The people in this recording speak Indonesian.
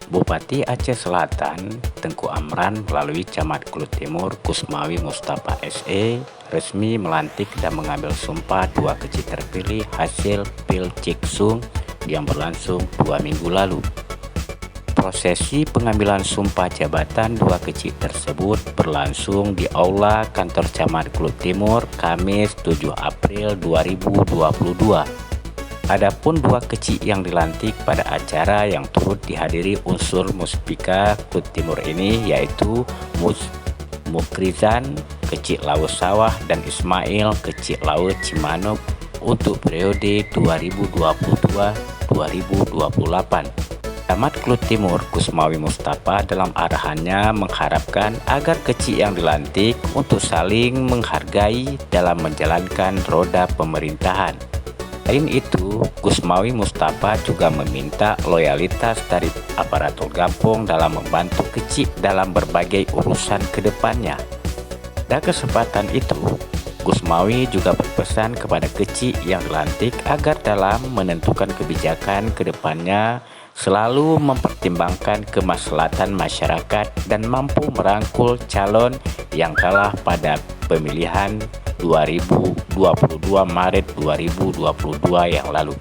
Bupati Aceh Selatan, Tengku Amran melalui Camat Kulut Timur Kusmawi Mustafa SE resmi melantik dan mengambil sumpah dua kecil terpilih hasil Pilciksung yang berlangsung 2 minggu lalu. Prosesi pengambilan sumpah jabatan dua kecil tersebut berlangsung di Aula Kantor Camat Kulut Timur Kamis 7 April 2022. Adapun dua kecil yang dilantik pada acara yang turut dihadiri unsur Muspika Kulut Timur ini yaitu Mukrizan Kecil Laut Sawah dan Ismail Kecil Laut Cimanuk untuk periode 2022-2028. Camat Kulut Timur Kusmawi Mustafa dalam arahannya mengharapkan agar kecil yang dilantik untuk saling menghargai dalam menjalankan roda pemerintahan. Selain itu, Kusmawi Mustafa juga meminta loyalitas dari aparatur Gampong dalam membantu kecil dalam berbagai urusan ke depannya. Pada kesempatan itu, Kusmawi juga berpesan kepada kecil yang dilantik agar dalam menentukan kebijakan ke depannya selalu mempertimbangkan kemaslahatan masyarakat dan mampu merangkul calon yang kalah pada pemilihan 2022 Maret 2022 yang lalu.